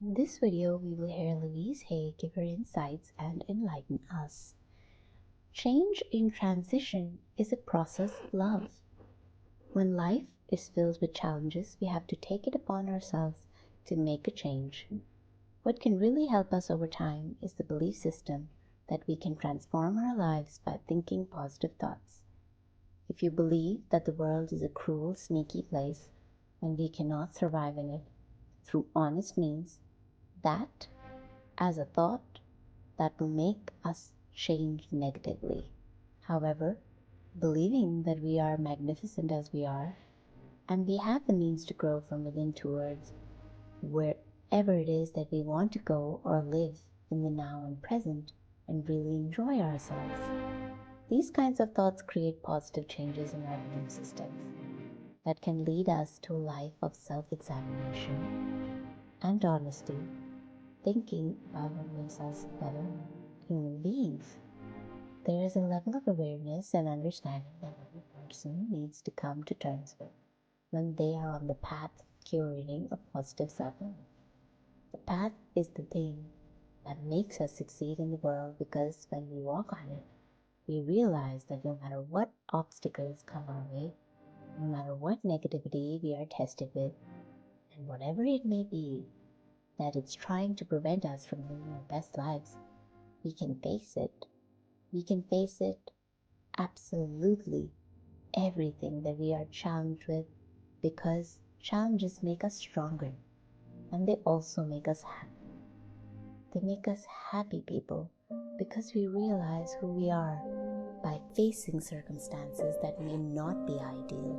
In this video, we will hear Louise Hay give her insights and enlighten us. Change in transition is a process of love. When life is filled with challenges, we have to take it upon ourselves to make a change. What can really help us over time is the belief system that we can transform our lives by thinking positive thoughts. If you believe that the world is a cruel, sneaky place and we cannot survive in it through honest means, that as a thought that will make us change negatively. However, believing that we are magnificent as we are, and we have the means to grow from within towards wherever it is that we want to go or live in the now and present and really enjoy ourselves. These kinds of thoughts create positive changes in our belief systems that can lead us to a life of self-examination and honesty, thinking about what makes us better human beings. There is a level of awareness and understanding that every person needs to come to terms with when they are on the path of curating a positive self-image. The path is the thing that makes us succeed in the world, because when we walk on it, we realize that no matter what obstacles come our way, no matter what negativity we are tested with, and whatever it may be, that it's trying to prevent us from living our best lives, we can face it. We can face it absolutely everything that we are challenged with, because challenges make us stronger, and they also make us happy. They make us happy people because we realize who we are by facing circumstances that may not be ideal.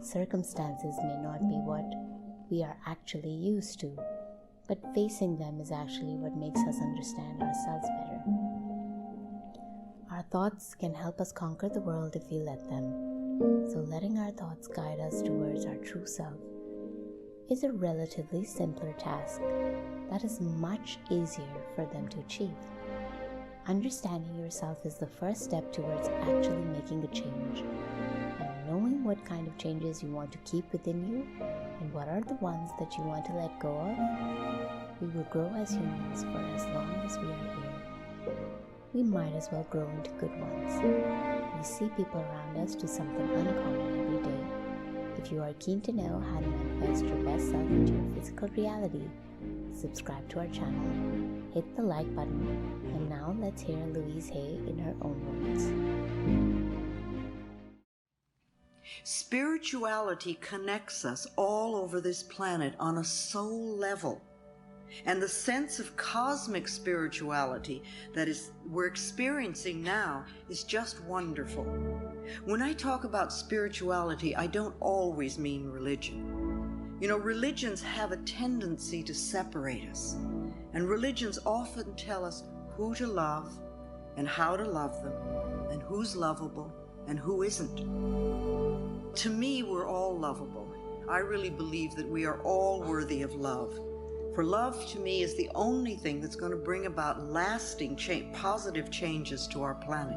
Circumstances may not be what we are actually used to, but facing them is actually what makes us understand ourselves better. Our thoughts can help us conquer the world if we let them. So letting our thoughts guide us towards our true self is a relatively simpler task that is much easier for them to achieve. Understanding yourself is the first step towards actually making a change, and knowing what kind of changes you want to keep within you and what are the ones that you want to let go of. We will grow as humans for as long as we are here. We might as well grow into good ones. We see people around us do something uncommon every day. If you are keen to know how to manifest your best self into your physical reality, subscribe to our channel, hit the like button, and now let's hear Louise Hay in her own words. Spirituality connects us all over this planet on a soul level. And the sense of cosmic spirituality that we're experiencing now is just wonderful. When I talk about spirituality, I don't always mean religion. You know, religions have a tendency to separate us. And religions often tell us who to love and how to love them, and who's lovable and who isn't. To me, we're all lovable. I really believe that we are all worthy of love. For love, to me, is the only thing that's going to bring about lasting positive changes to our planet.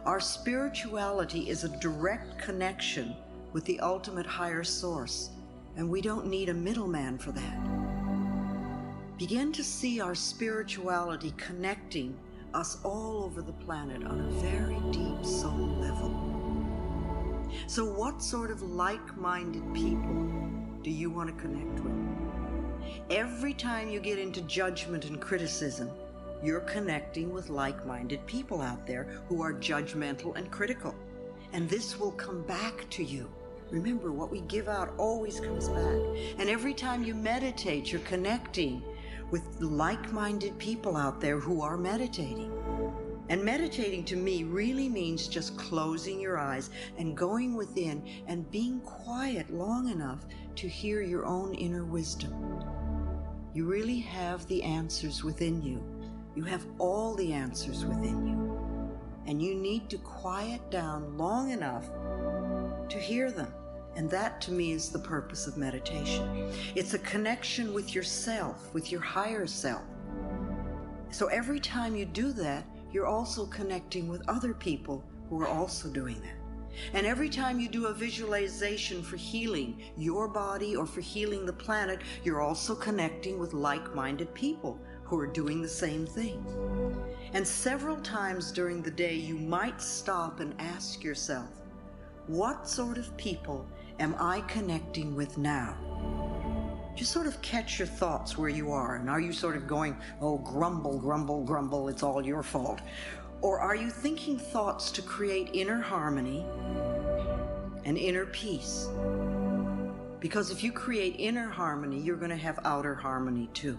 Our spirituality is a direct connection with the ultimate higher source, and we don't need a middleman for that. Begin to see our spirituality connecting us all over the planet on a very deep soul level. So what sort of like-minded people do you want to connect with? Every time you get into judgment and criticism, you're connecting with like-minded people out there who are judgmental and critical. And this will come back to you. Remember, what we give out always comes back. And every time you meditate, you're connecting with like-minded people out there who are meditating. And meditating to me really means just closing your eyes and going within and being quiet long enough to hear your own inner wisdom. You really have the answers within you. You have all the answers within you. And you need to quiet down long enough to hear them. And that, to me, is the purpose of meditation. It's a connection with yourself, with your higher self. So every time you do that, you're also connecting with other people who are also doing that. And every time you do a visualization for healing your body or for healing the planet, you're also connecting with like-minded people who are doing the same thing. And several times during the day, you might stop and ask yourself, what sort of people am I connecting with now? Just sort of catch your thoughts where you are. And are you sort of going, oh, grumble, grumble, grumble, it's all your fault? Or are you thinking thoughts to create inner harmony and inner peace? Because if you create inner harmony, you're going to have outer harmony too.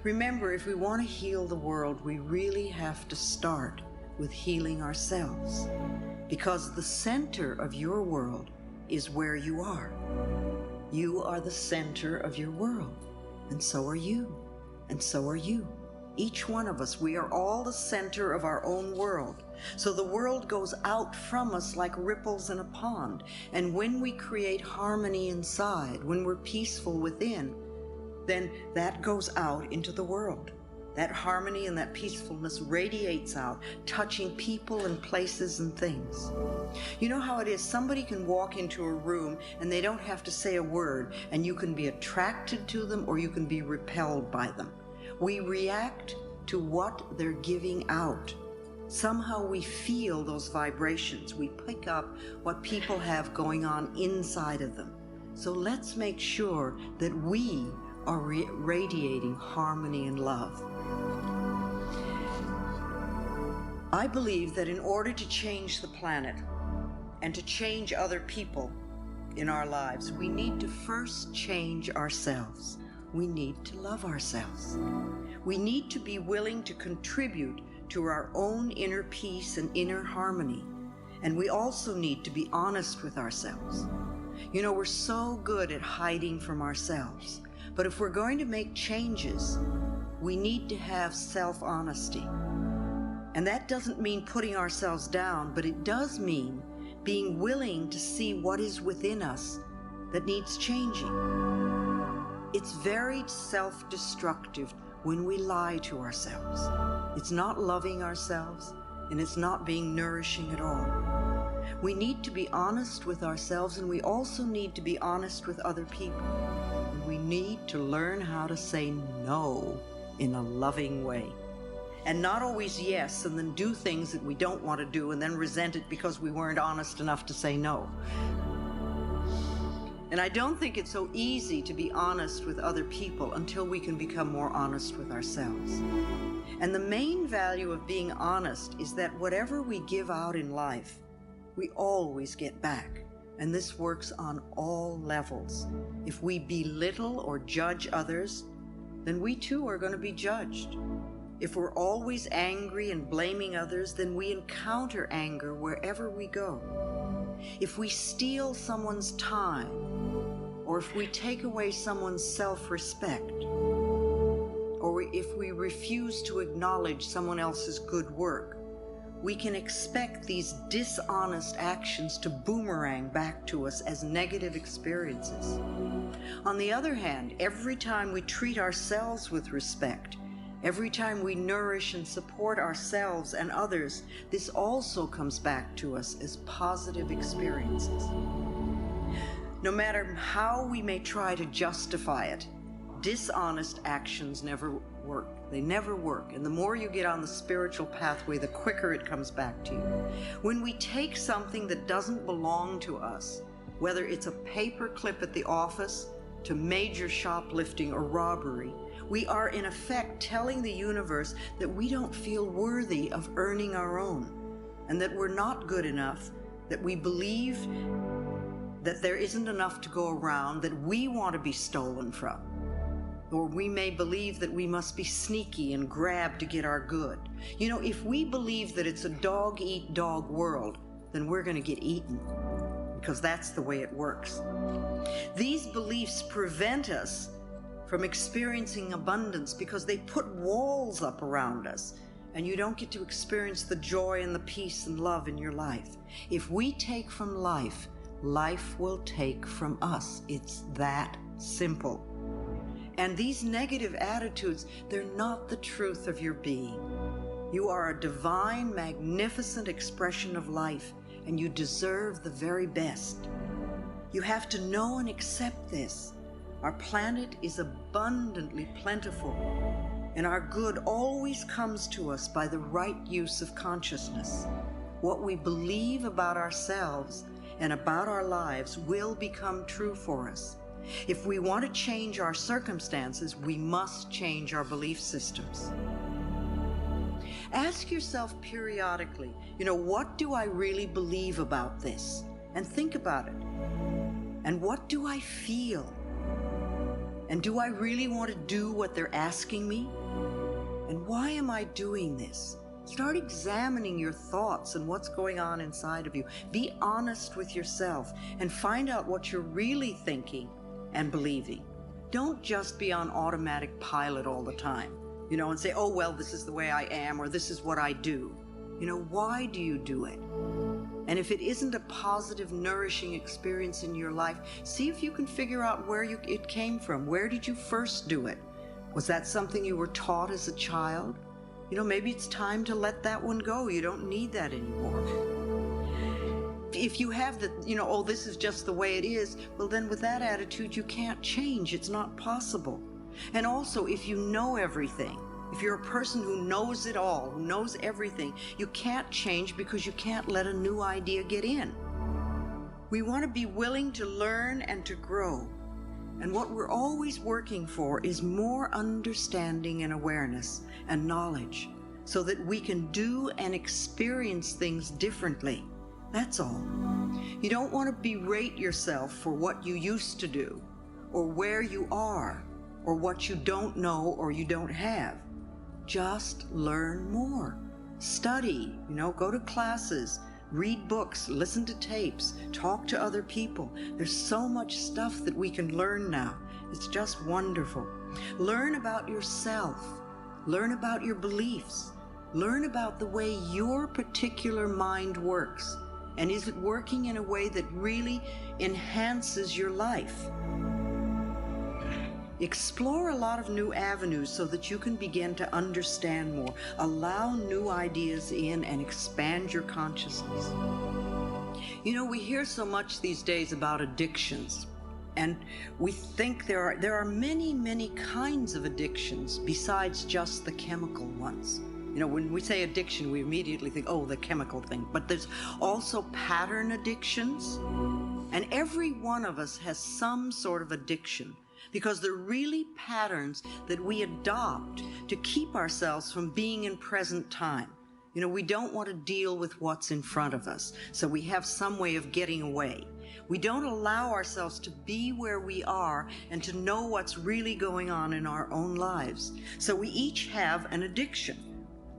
Remember, if we want to heal the world, we really have to start with healing ourselves. Because the center of your world is where you are. You are the center of your world, and so are you, and so are you. Each one of us, we are all the center of our own world. So the world goes out from us like ripples in a pond. And when we create harmony inside, when we're peaceful within, then that goes out into the world. That harmony and that peacefulness radiates out, touching people and places and things. You know how it is? Somebody can walk into a room and they don't have to say a word, and you can be attracted to them or you can be repelled by them. We react to what they're giving out. Somehow we feel those vibrations. We pick up what people have going on inside of them. So let's make sure that we are radiating harmony and love. I believe that in order to change the planet and to change other people in our lives, we need to first change ourselves. We need to love ourselves. We need to be willing to contribute to our own inner peace and inner harmony. And we also need to be honest with ourselves. You know, we're so good at hiding from ourselves. But if we're going to make changes, we need to have self-honesty. And that doesn't mean putting ourselves down, but it does mean being willing to see what is within us that needs changing. It's very self-destructive when we lie to ourselves. It's not loving ourselves, and it's not being nourishing at all. We need to be honest with ourselves, and we also need to be honest with other people. And we need to learn how to say no in a loving way. And not always yes, and then do things that we don't want to do and then resent it because we weren't honest enough to say no. And I don't think it's so easy to be honest with other people until we can become more honest with ourselves. And the main value of being honest is that whatever we give out in life, we always get back. And this works on all levels. If we belittle or judge others, then we too are going to be judged. If we're always angry and blaming others, then we encounter anger wherever we go. If we steal someone's time, or if we take away someone's self-respect, or if we refuse to acknowledge someone else's good work, we can expect these dishonest actions to boomerang back to us as negative experiences. On the other hand, every time we treat ourselves with respect, every time we nourish and support ourselves and others, this also comes back to us as positive experiences. No matter how we may try to justify it, dishonest actions never work. They never work. And the more you get on the spiritual pathway, the quicker it comes back to you. When we take something that doesn't belong to us, whether it's a paper clip at the office to major shoplifting or robbery, we are in effect telling the universe that we don't feel worthy of earning our own, and that we're not good enough, that we believe that there isn't enough to go around, that we want to be stolen from. Or we may believe that we must be sneaky and grab to get our good. You know, if we believe that it's a dog-eat-dog world, then we're going to get eaten, because that's the way it works. These beliefs prevent us from experiencing abundance because they put walls up around us, and you don't get to experience the joy and the peace and love in your life. If we take from life, life will take from us. It's that simple. And these negative attitudes, they're not the truth of your being. You are a divine, magnificent expression of life, and you deserve the very best. You have to know and accept this. Our planet is abundantly plentiful, and our good always comes to us by the right use of consciousness. What we believe about ourselves and about our lives will become true for us. If we want to change our circumstances, we must change our belief systems. Ask yourself periodically, what do I really believe about this? And think about it. And what do I feel? And do I really want to do what they're asking me? And why am I doing this? Start examining your thoughts and what's going on inside of you. Be honest with yourself and find out what you're really thinking and believing. Don't just be on automatic pilot all the time, and say, oh, well, this is the way I am, or this is what I do. Why do you do it? And if it isn't a positive, nourishing experience in your life, see if you can figure out where it came from. Where did you first do it? Was that something you were taught as a child? Maybe it's time to let that one go. You don't need that anymore. If you have the, oh, this is just the way it is, well, then with that attitude, you can't change. It's not possible. And also, if you know everything, if you're a person who knows it all, who knows everything, you can't change because you can't let a new idea get in. We want to be willing to learn and to grow. And what we're always working for is more understanding and awareness and knowledge so that we can do and experience things differently. That's all. You don't want to berate yourself for what you used to do or where you are or what you don't know or you don't have. Just learn more. Study, go to classes, read books, listen to tapes, talk to other people. There's so much stuff that we can learn now. It's just wonderful. Learn about yourself. Learn about your beliefs. Learn about the way your particular mind works. And is it working in a way that really enhances your life? Explore a lot of new avenues so that you can begin to understand more. Allow new ideas in and expand your consciousness. We hear so much these days about addictions, and we think there are many, many kinds of addictions besides just the chemical ones. When we say addiction, we immediately think, oh, the chemical thing. But there's also pattern addictions, and every one of us has some sort of addiction, because they're really patterns that we adopt to keep ourselves from being in present time. We don't want to deal with what's in front of us, so we have some way of getting away. We don't allow ourselves to be where we are and to know what's really going on in our own lives. So we each have an addiction.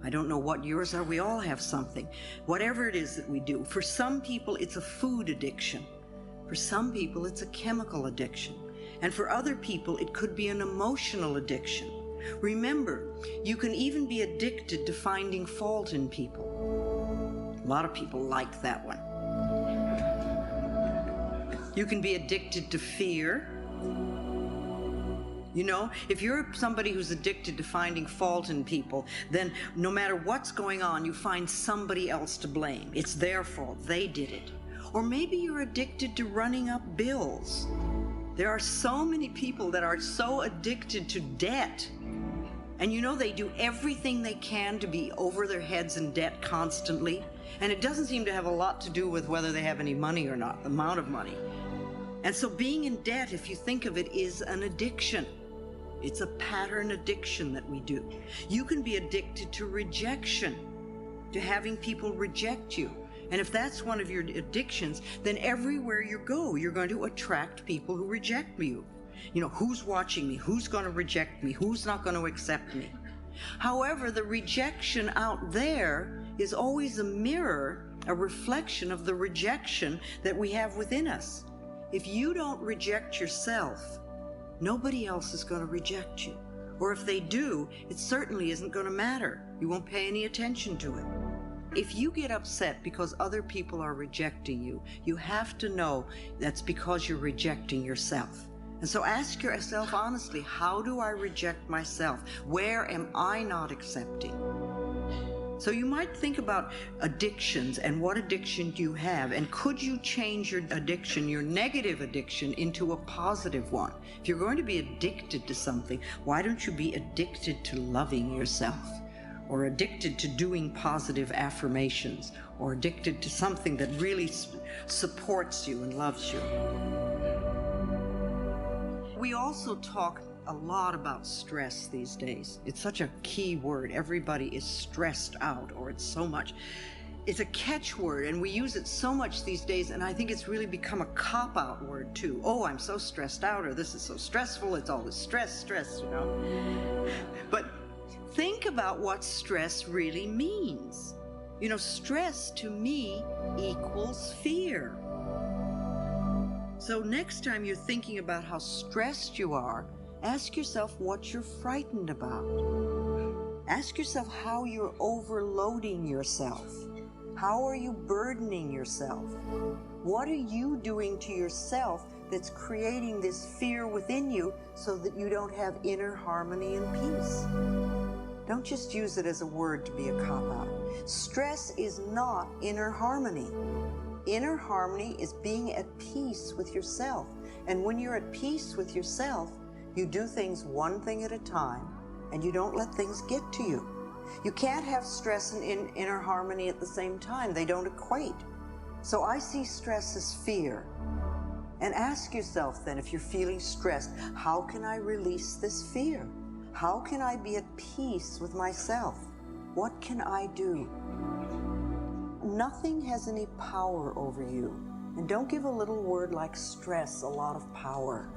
I don't know what yours are. We all have something. Whatever it is that we do. For some people, it's a food addiction. For some people, it's a chemical addiction. And for other people, it could be an emotional addiction. Remember, you can even be addicted to finding fault in people. A lot of people like that one. You can be addicted to fear. If you're somebody who's addicted to finding fault in people, then no matter what's going on, you find somebody else to blame. It's their fault. They did it. Or maybe you're addicted to running up bills. There are so many people that are so addicted to debt. And they do everything they can to be over their heads in debt constantly. And it doesn't seem to have a lot to do with whether they have any money or not, the amount of money. And so being in debt, if you think of it, is an addiction. It's a pattern addiction that we do. You can be addicted to rejection, to having people reject you. And if that's one of your addictions, then everywhere you go, you're going to attract people who reject you. Who's watching me? Who's going to reject me? Who's not going to accept me? However, the rejection out there is always a mirror, a reflection of the rejection that we have within us. If you don't reject yourself, nobody else is going to reject you. Or if they do, it certainly isn't going to matter. You won't pay any attention to it. If you get upset because other people are rejecting you, you have to know that's because you're rejecting yourself. And so ask yourself honestly, how do I reject myself? Where am I not accepting? So you might think about addictions and what addiction do you have, and could you change your addiction, your negative addiction, into a positive one? If you're going to be addicted to something, why don't you be addicted to loving yourself, or addicted to doing positive affirmations, or addicted to something that really supports you and loves you? We also talk a lot about stress these days. It's such a key word. Everybody is stressed out, or it's so much. It's a catchword, and we use it so much these days, and I think it's really become a cop-out word too. Oh, I'm so stressed out, or this is so stressful. It's always stress, you know. But think about what stress really means. You know, stress to me equals fear. So next time you're thinking about how stressed you are, ask yourself what you're frightened about. Ask yourself how you're overloading yourself. How are you burdening yourself? What are you doing to yourself that's creating this fear within you so that you don't have inner harmony and peace? Don't just use it as a word to be a cop-out. Stress is not inner harmony. Inner harmony is being at peace with yourself. And when you're at peace with yourself, you do things one thing at a time, and you don't let things get to you. You can't have stress and inner harmony at the same time. They don't equate. So I see stress as fear. And ask yourself then, if you're feeling stressed, how can I release this fear? How can I be at peace with myself? What can I do? Nothing has any power over you. And don't give a little word like stress a lot of power.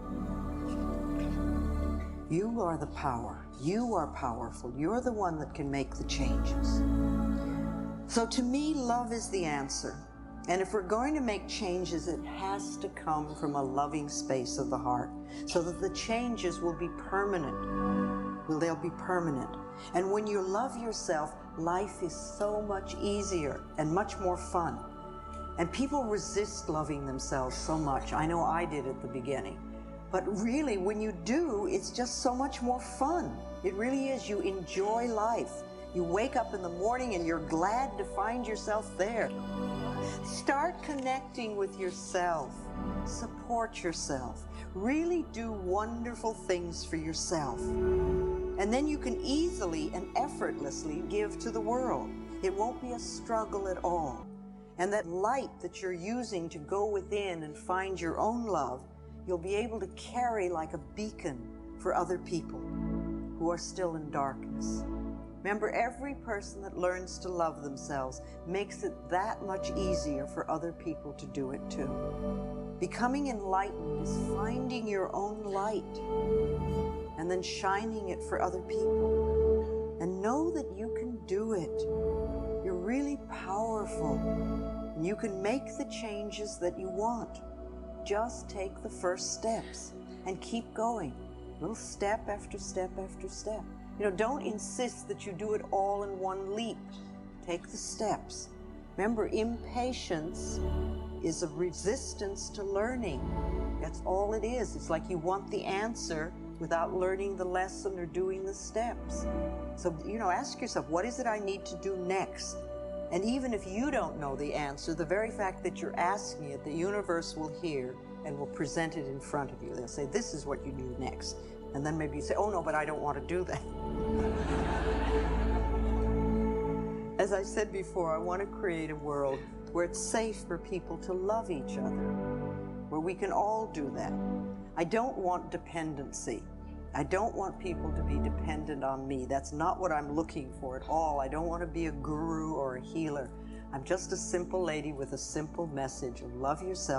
You are the power. You are powerful. You're the one that can make the changes. So to me, love is the answer. And if we're going to make changes, it has to come from a loving space of the heart, so that the changes will be permanent. Well, they'll be permanent. And when you love yourself, life is so much easier and much more fun. And people resist loving themselves so much. I know I did at the beginning. But really, when you do, it's just so much more fun. It really is. You enjoy life. You wake up in the morning and you're glad to find yourself there. Start connecting with yourself. Support yourself. Really do wonderful things for yourself. And then you can easily and effortlessly give to the world. It won't be a struggle at all. And that light that you're using to go within and find your own love, you'll be able to carry like a beacon for other people who are still in darkness. Remember, every person that learns to love themselves makes it that much easier for other people to do it too. Becoming enlightened is finding your own light and then shining it for other people. And know that you can do it. You're really powerful. And you can make the changes that you want. Just take the first steps and keep going. Little step after step after step. You know, don't insist that you do it all in one leap. Take the steps. Remember, impatience is a resistance to learning. That's all it is. It's like you want the answer without learning the lesson or doing the steps. So, you know, ask yourself, what is it I need to do next? And even if you don't know the answer, the very fact that you're asking it, the universe will hear and will present it in front of you. They'll say, this is what you do next. And then maybe you say, oh no, but I don't want to do that. As I said before, I want to create a world where it's safe for people to love each other, where we can all do that. I don't want dependency. I don't want people to be dependent on me. That's not what I'm looking for at all. I don't want to be a guru or a healer. I'm just a simple lady with a simple message of love yourself.